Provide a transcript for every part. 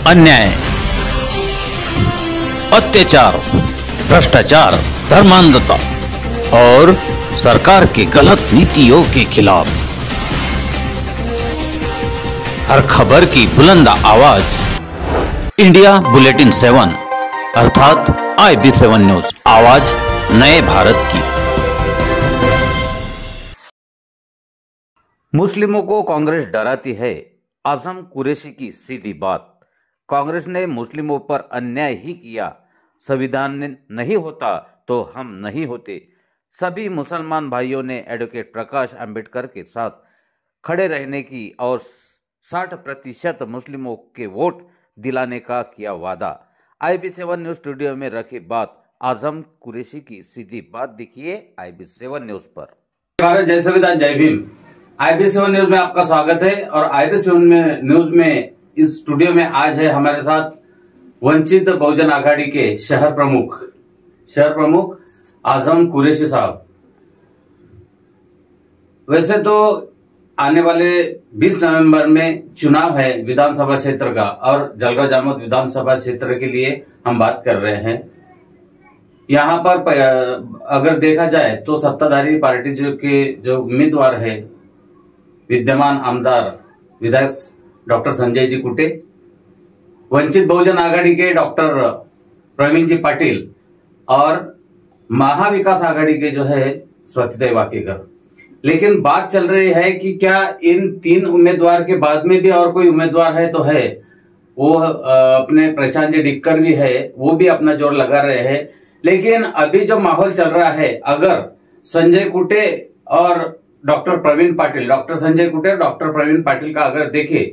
अन्याय, अत्याचार, भ्रष्टाचार, धर्मांधता और सरकार की गलत नीतियों के खिलाफ हर खबर की बुलंद आवाज इंडिया बुलेटिन 7 अर्थात IB7 न्यूज, आवाज नए भारत की। मुस्लिमों को कांग्रेस डराती है, आजम कुरैशी की सीधी बात। कांग्रेस ने मुस्लिमों पर अन्याय ही किया, संविधान नहीं होता तो हम नहीं होते। सभी मुसलमान भाइयों ने एडवोकेट प्रकाश अंबेडकर के साथ खड़े रहने की और 60% मुस्लिमों के वोट दिलाने का किया वादा। IB7 न्यूज स्टूडियो में रखी बात, आजम कुरैशी की सीधी बात। देखिए IB7 न्यूज पर। जय संविधान, जय भीम। IB7 न्यूज में आपका स्वागत है और IB7 न्यूज में इस स्टूडियो में आज है हमारे साथ वंचित बहुजन आघाड़ी के शहर प्रमुख आजम कुरैशी साहब। वैसे तो आने वाले 20 नवंबर में चुनाव है विधानसभा क्षेत्र का और जलगांव जामोद विधानसभा क्षेत्र के लिए हम बात कर रहे हैं। यहाँ पर अगर देखा जाए तो सत्ताधारी पार्टी जो उम्मीदवार है, विद्यमान आमदार विधायक डॉक्टर संजय जी कुटे, वंचित बहुजन आघाड़ी के डॉक्टर प्रवीण जी पाटिल और महाविकास आघाड़ी के जो है स्वातिदेव वाकेकर। लेकिन बात चल रही है कि क्या इन 3 उम्मीदवार के बाद में भी और कोई उम्मीदवार है तो है। वो अपने प्रशांत जी डिक्कर भी है, वो भी अपना जोर लगा रहे हैं। लेकिन अभी जो माहौल चल रहा है, अगर संजय कुटे और डॉक्टर संजय कुटे और डॉक्टर प्रवीण पाटिल का अगर देखे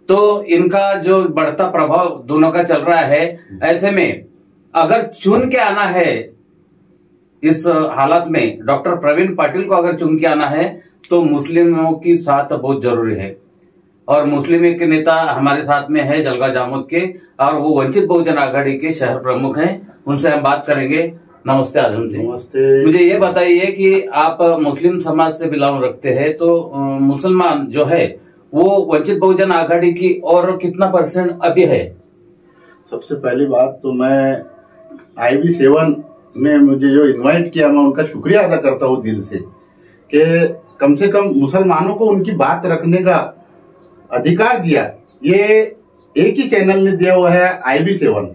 तो इनका जो बढ़ता प्रभाव दोनों का चल रहा है। ऐसे में अगर चुन के आना है इस हालत में, डॉक्टर प्रवीण पाटिल को अगर चुन के आना है तो मुस्लिमों की साथ बहुत जरूरी है। और मुस्लिम के नेता हमारे साथ में है जलगांव जामोद के, और वो वंचित बहुजन आघाड़ी के शहर प्रमुख हैं। उनसे हम बात करेंगे। नमस्ते आजम जी। नमस्ते। मुझे ये बताइए कि आप मुस्लिम समाज से बिलोंग रखते हैं, तो मुसलमान जो है वो वंचित बहुजन आघाड़ी की और कितना % अभी है? सबसे पहली बात तो मैं IB7 ने मुझे जो इनवाइट किया, मैं उनका शुक्रिया अदा करता हूँ दिल से कि कम से कम मुसलमानों को उनकी बात रखने का अधिकार दिया। ये एक ही चैनल ने दिया हुआ है, IB7।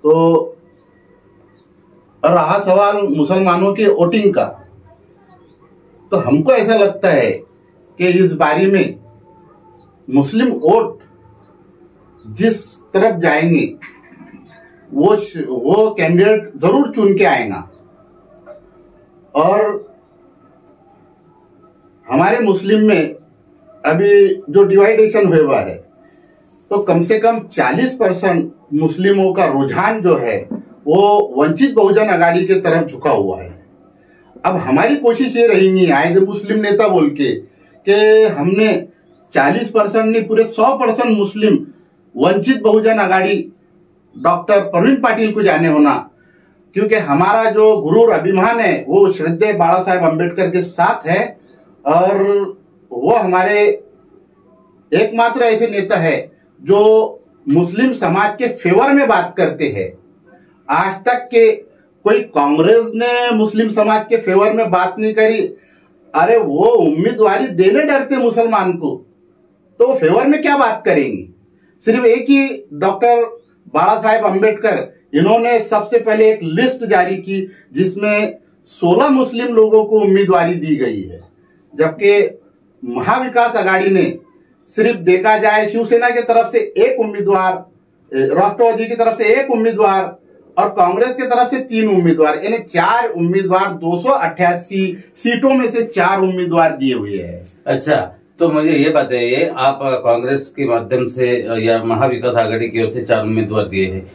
तो और रहा सवाल मुसलमानों के वोटिंग का, तो हमको ऐसा लगता है कि इस बारी में मुस्लिम वोट जिस तरफ जाएंगे वो कैंडिडेट जरूर चुन के आएगा। और हमारे मुस्लिम में अभी जो डिवाइडेशन हुआ है, तो कम से कम 40% मुस्लिमों का रुझान जो है वो वंचित बहुजन आघाड़ी के तरफ झुका हुआ है। अब हमारी कोशिश ये रहेगी आए मुस्लिम नेता बोल के कि हमने 40% नहीं, पूरे 100% मुस्लिम वंचित बहुजन आघाड़ी डॉक्टर प्रवीण पाटिल को जाने होना। क्योंकि हमारा जो गुरु और अभिमान है वो श्रद्धेय बाला साहेब अम्बेडकर के साथ है, और वो हमारे एकमात्र ऐसे नेता है जो मुस्लिम समाज के फेवर में बात करते हैं। आज तक के कोई कांग्रेस ने मुस्लिम समाज के फेवर में बात नहीं करी। अरे वो उम्मीदवारी देने डरते मुसलमान को, तो फेवर में क्या बात करेंगी। सिर्फ एक ही डॉक्टर बाला साहेब अम्बेडकर, इन्होंने सबसे पहले एक लिस्ट जारी की जिसमें 16 मुस्लिम लोगों को उम्मीदवारी दी गई है। जबकि महाविकास आघाड़ी ने सिर्फ देखा जाए शिवसेना की तरफ से 1 उम्मीदवार, राष्ट्रवादी की तरफ से 1 उम्मीदवार और कांग्रेस की तरफ से 3 उम्मीदवार, यानी 4 उम्मीदवार 288 सीटों में से 4 उम्मीदवार दिए हुए हैं। अच्छा, तो मुझे ये बताइए, आप कांग्रेस के माध्यम से या महाविकास आघाड़ी की ओर से 4 उम्मीदवार दिए हैं।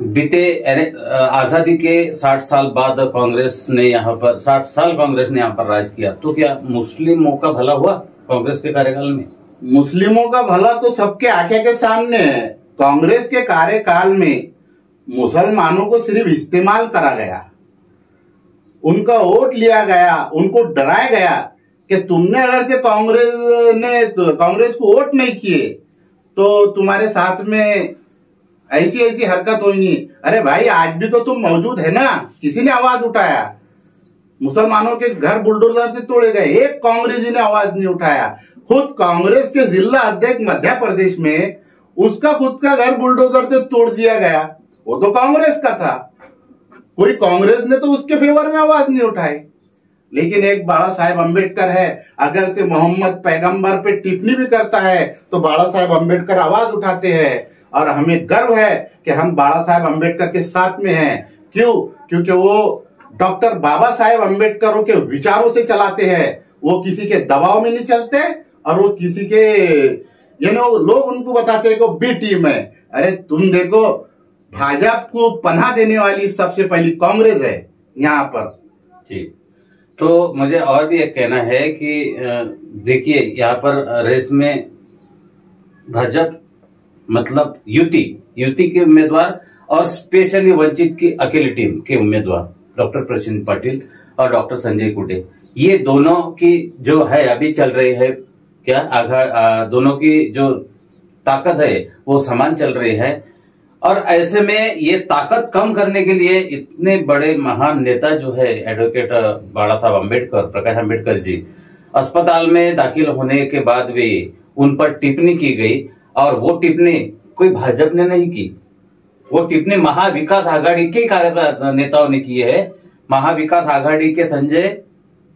बीते आजादी के 60 साल बाद कांग्रेस ने यहाँ पर 60 साल कांग्रेस ने यहाँ पर राज किया, तो क्या मुस्लिमों का भला हुआ कांग्रेस के कार्यकाल में? मुस्लिमों का भला तो सबके आंखें के सामने है। कांग्रेस के कार्यकाल में मुसलमानों को सिर्फ इस्तेमाल करा गया, उनका वोट लिया गया, उनको डराया गया कि तुमने अगर से कांग्रेस को वोट नहीं किए तो तुम्हारे साथ में ऐसी ऐसी हरकत होगी। अरे भाई, आज भी तो तुम मौजूद है ना, किसी ने आवाज उठाया? मुसलमानों के घर बुलडोजर से तोड़े गए, एक कांग्रेसी ने आवाज नहीं उठाया। खुद कांग्रेस के जिला अध्यक्ष मध्य प्रदेश में, उसका खुद का घर बुलडोजर से तोड़ दिया गया। वो तो कांग्रेस का था, कोई कांग्रेस ने तो उसके फेवर में आवाज नहीं उठाई। लेकिन एक बाला साहेब अम्बेडकर है, अगर से मोहम्मद पैगंबर पे टिप्पणी भी करता है तो बाला साहेब अम्बेडकर आवाज उठाते हैं। और हमें गर्व है कि हम बाला साहेब अम्बेडकर के साथ में हैं। क्यों? क्योंकि वो डॉक्टर बाबा साहेब अम्बेडकर के विचारों से चलाते हैं। वो किसी के दबाव में नहीं चलते, और वो किसी के लोग उनको बताते हैं कि बी टीम है। अरे तुम देखो, भाजपा को पनाह देने वाली सबसे पहली कांग्रेस है यहाँ पर। जी, तो मुझे और भी एक कहना है कि देखिए, यहाँ पर रेस में भाजपा मतलब युति के उम्मीदवार और स्पेशली वंचित की अकेली टीम के उम्मीदवार डॉक्टर प्रशांत पाटिल और डॉक्टर संजय कुटे, ये दोनों की जो है अभी चल रही है क्या दोनों की जो ताकत है वो समान चल रही है। और ऐसे में ये ताकत कम करने के लिए इतने बड़े महान नेता जो है एडवोकेट बाला साहब अम्बेडकर, प्रकाश अम्बेडकर जी, अस्पताल में दाखिल होने के बाद भी उन पर टिप्पणी की गई। और वो टिप्पणी कोई भाजपा ने नहीं की, वो टिप्पणी महाविकास आघाड़ी के नेताओं ने की है। महाविकास आघाड़ी के संजय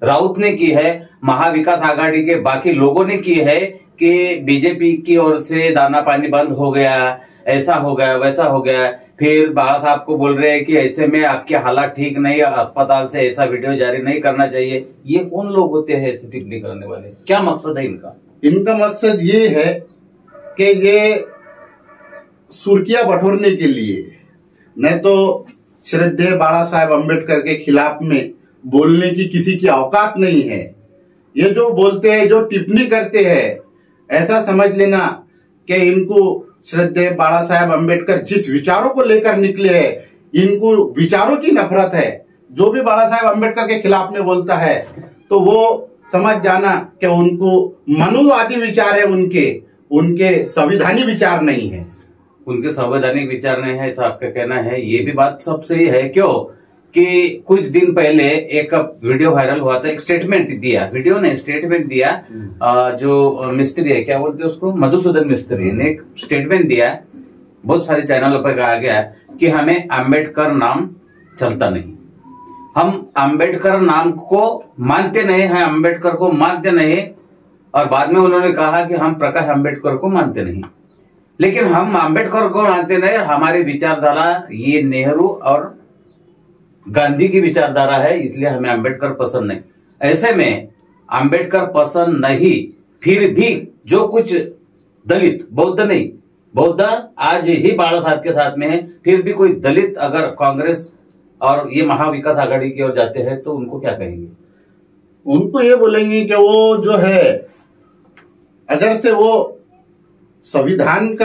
राउत ने की है, महाविकास आघाड़ी के बाकी लोगों ने की है कि बीजेपी की ओर से दाना पानी बंद हो गया, ऐसा हो गया, वैसा हो गया। फिर बाला साहब को बोल रहे हैं कि ऐसे में आपके हालात ठीक नहीं है, अस्पताल से ऐसा वीडियो जारी नहीं करना चाहिए। ये कौन लोग होते हैं ऐसी टिप्पणी करने वाले? क्या मकसद है इनका? इनका मकसद ये है कि ये सुर्खियां बटोरने के लिए, न तो श्रद्धेय बाला साहेब अम्बेडकर के खिलाफ में बोलने की किसी की औकात नहीं है। ये जो बोलते हैं, जो टिप्पणी करते हैं, ऐसा समझ लेना कि इनको श्रद्धेय बाला साहेब अम्बेडकर जिस विचारों को लेकर निकले हैं, इनको विचारों की नफरत है। जो भी बाला साहेब अम्बेडकर के खिलाफ में बोलता है तो वो समझ जाना कि उनको मनुवादी विचार है, उनके संविधानिक विचार नहीं है। उनके संवैधानिक विचार नहीं है, ऐसा आपका कहना है। ये भी बात सब सही है। क्यों कि कुछ दिन पहले एक वीडियो वायरल हुआ था, एक स्टेटमेंट दिया, वीडियो ने स्टेटमेंट दिया, जो मिस्त्री है, क्या बोलते हैं उसको, मधुसूदन मिस्त्री ने एक स्टेटमेंट दिया, बहुत सारे चैनलों पर कहा गया कि हमें अम्बेडकर नाम चलता नहीं, हम अम्बेडकर नाम को मानते नहीं हैं, अम्बेडकर को मानते नहीं। और बाद में उन्होंने कहा कि हम प्रकाश अम्बेडकर को मानते नहीं, लेकिन हम अम्बेडकर को मानते नहीं, हमारी विचारधारा ये नेहरू और गांधी की विचारधारा है, इसलिए हमें अम्बेडकर पसंद नहीं। ऐसे में अम्बेडकर पसंद नहीं, फिर भी जो कुछ दलित, बौद्ध नहीं, बौद्ध आज ही बाला साहब के साथ में है, फिर भी कोई दलित अगर कांग्रेस और ये महाविकास आघाड़ी की ओर जाते हैं तो उनको क्या कहेंगे? उनको ये बोलेंगे कि वो जो है, अगर से वो संविधान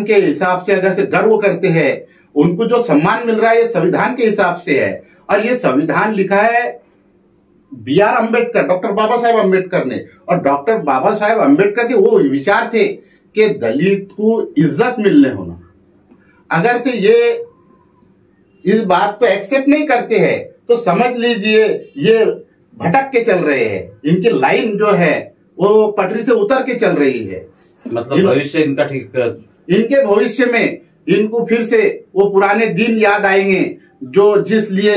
के हिसाब से अगर से गर्व करते हैं, उनको जो सम्मान मिल रहा है ये संविधान के हिसाब से है। और ये संविधान लिखा है B.R. अम्बेडकर, डॉक्टर बाबा साहेब अम्बेडकर ने। और डॉक्टर बाबा साहेब अम्बेडकर के वो विचार थे कि दलित को इज्जत मिलने होना। अगर से ये इस बात को एक्सेप्ट नहीं करते हैं तो समझ लीजिए ये भटक के चल रहे हैं, इनकी लाइन जो है वो पटरी से उतर के चल रही है। मतलब भविष्य इनका ठीक, इनके भविष्य में इनको फिर से वो पुराने दिन याद आएंगे जो जिस लिए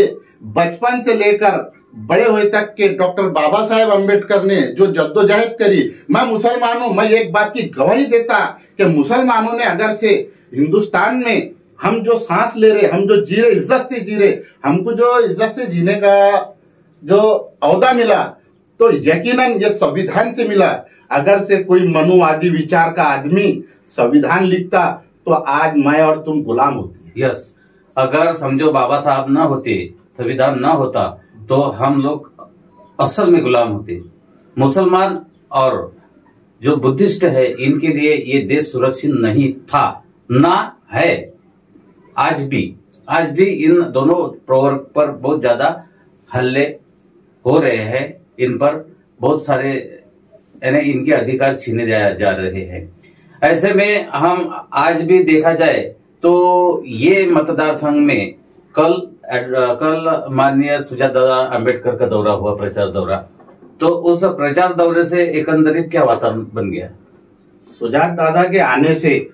बचपन से लेकर बड़े हुए तक के डॉक्टर बाबा साहेब अम्बेडकर ने जो जद्दोजहद करी। मैं मुसलमान हूं, मैं एक बात की गवाही देता कि मुसलमानों ने अगर से हिंदुस्तान में हम जो सांस ले रहे, हम जो जी रहे, इज्जत से जी रहे, हमको जो इज्जत से जीने का जो औदा मिला तो यकीनन ये संविधान से मिला। अगर से कोई मनुवादी विचार का आदमी संविधान लिखता तो आज मैं और तुम गुलाम होते। यस, अगर समझो बाबा साहब ना होते, संविधान ना होता तो हम लोग असल में गुलाम होते। मुसलमान और जो बुद्धिस्ट है इनके लिए ये देश सुरक्षित नहीं था, ना है। आज भी इन दोनों प्रवर्ग पर बहुत ज्यादा हल्ले हो रहे हैं, इन पर बहुत सारे यानी इनके अधिकार छीने जा रहे हैं। ऐसे में हम आज भी देखा जाए तो ये मतदार संघ में कल माननीय सुजाता अंबेडकर का दौरा हुआ, प्रचार दौरा, तो उस प्रचार दौरे से एकंदरित क्या वातावरण बन गया? सुजात दादा के आने से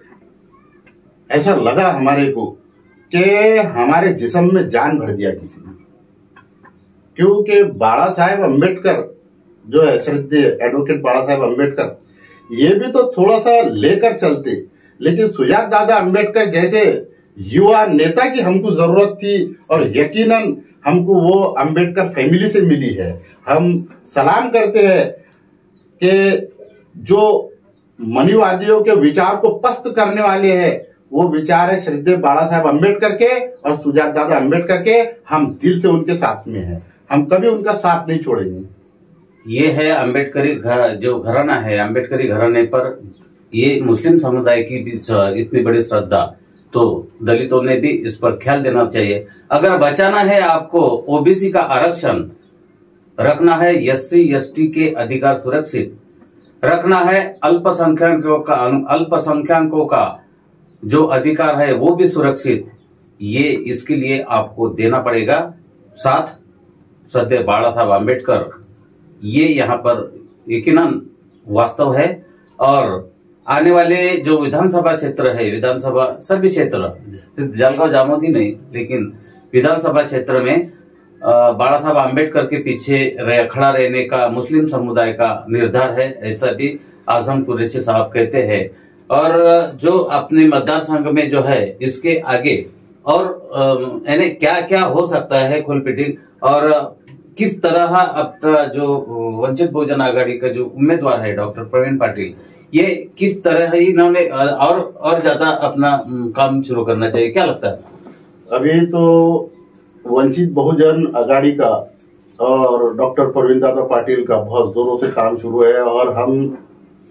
ऐसा लगा हमारे को कि हमारे जिस्म में जान भर दिया किसी ने, क्योंकि बाला साहेब अम्बेडकर जो है, श्रद्धेय एडवोकेट बाला साहेब अम्बेडकर, ये भी तो थोड़ा सा लेकर चलते, लेकिन सुजात दादा अम्बेडकर जैसे युवा नेता की हमको जरूरत थी, और यकीनन हमको वो अम्बेडकर फैमिली से मिली है। हम सलाम करते हैं कि जो मनीवादियों के विचार को पस्त करने वाले हैं, वो विचार है श्रद्धेय बाला साहेब अम्बेडकर के और सुजात दादा अम्बेडकर के। हम दिल से उनके साथ में हैं, हम कभी उनका साथ नहीं छोड़ेंगे। ये है अम्बेडकरी जो घराना है, अम्बेडकरी घराने पर ये मुस्लिम समुदाय की भी इतनी बड़ी श्रद्धा, तो दलितों ने भी इस पर ख्याल देना चाहिए। अगर बचाना है आपको ओबीसी का आरक्षण, रखना है एससी एसटी के अधिकार सुरक्षित, रखना है अल्पसंख्यकों का जो अधिकार है वो भी सुरक्षित, ये इसके लिए आपको देना पड़ेगा साथ श्रद्धेय बाला साहब अम्बेडकर। ये यहाँ पर यकीनन वास्तव है। और आने वाले जो विधानसभा क्षेत्र है, विधानसभा सभी क्षेत्र, सिर्फ जलगांव जामोद ही नहीं, लेकिन विधानसभा क्षेत्र में बाला साहब अम्बेडकर के पीछे खड़ा रहने का मुस्लिम समुदाय का निर्धार है, ऐसा भी आजम कुरैशी साहब कहते हैं। और जो अपने मतदार संघ में जो है, इसके आगे और यानी क्या क्या हो सकता है खुलपिटी, और किस तरह अपना जो वंचित बहुजन आघाड़ी का जो उम्मीदवार है डॉक्टर प्रवीण पाटिल, ये किस तरह इन्होंने और ज्यादा अपना काम शुरू करना चाहिए, क्या लगता है? अभी तो वंचित बहुजन आघाड़ी का और डॉक्टर प्रवीण दादा पाटिल का बहुत जोरों से काम शुरू है, और हम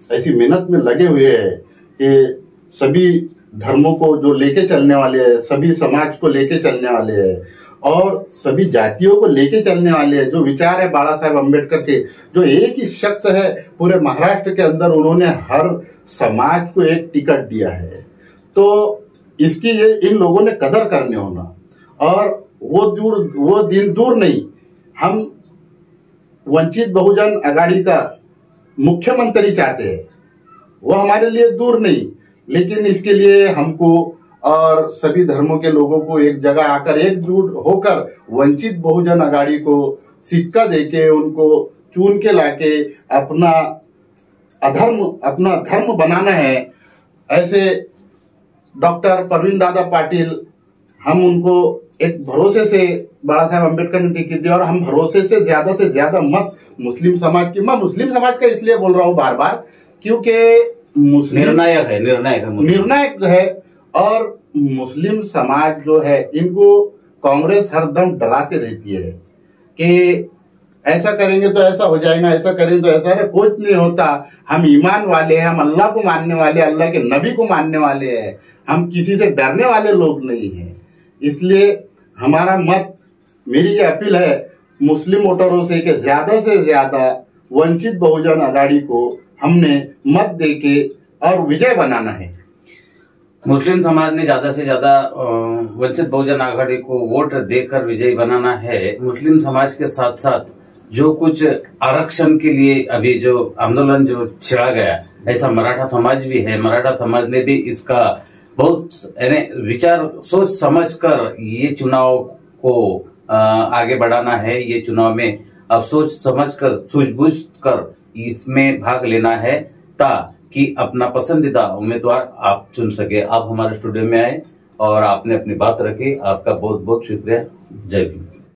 ऐसी मेहनत में लगे हुए हैं कि सभी धर्मों को जो लेके चलने वाले हैं, सभी समाज को लेके चलने वाले हैं, और सभी जातियों को लेके चलने वाले हैं। जो विचार है बाला साहेब अम्बेडकर के, जो एक ही शख्स है पूरे महाराष्ट्र के अंदर, उन्होंने हर समाज को एक टिकट दिया है, तो इसकी ये इन लोगों ने कदर करने होना। और वो दिन दूर नहीं, हम वंचित बहुजन आघाड़ी का मुख्यमंत्री चाहते हैं, वो हमारे लिए दूर नहीं, लेकिन इसके लिए हमको और सभी धर्मों के लोगों को एक जगह आकर एकजुट होकर वंचित बहुजन आघाड़ी को सिक्का देके, उनको चुन के लाके अपना धर्म बनाना है। ऐसे डॉक्टर प्रवीण दादा पाटिल, हम उनको एक भरोसे से बाला साहेब अम्बेडकर ने टिकट दिया, और हम भरोसे से ज्यादा मत मुस्लिम समाज की, मैं मुस्लिम समाज का इसलिए बोल रहा हूँ बार बार, क्योंकि निर्णायक है। और मुस्लिम समाज जो है, इनको कांग्रेस हरदम डराते रहती है कि ऐसा करेंगे तो ऐसा हो जाएगा, ऐसा करेंगे तो ऐसा। अरे कुछ नहीं होता, हम ईमान वाले हैं, हम अल्लाह को मानने वाले, अल्लाह के नबी को मानने वाले हैं, हम किसी से डरने वाले लोग नहीं हैं। इसलिए हमारा मत, मेरी ये अपील है मुस्लिम वोटरों से कि ज्यादा वंचित बहुजन आघाड़ी को हमने मत देके और विजय बनाना है। मुस्लिम समाज ने ज्यादा से ज्यादा वंचित बहुजन आघाड़ी को वोट देकर विजयी बनाना है। मुस्लिम समाज के साथ साथ जो कुछ आरक्षण के लिए अभी जो आंदोलन जो छिड़ा गया, ऐसा मराठा समाज भी है। मराठा समाज ने भी इसका बहुत विचार सोच समझकर ये चुनाव को आगे बढ़ाना है। ये चुनाव में अब सोच समझकर सूझबूझ कर इसमें भाग लेना है, ताकि अपना पसंदीदा उम्मीदवार आप चुन सके। आप हमारे स्टूडियो में आए और आपने अपनी बात रखी, आपका बहुत बहुत शुक्रिया। जय हिंद।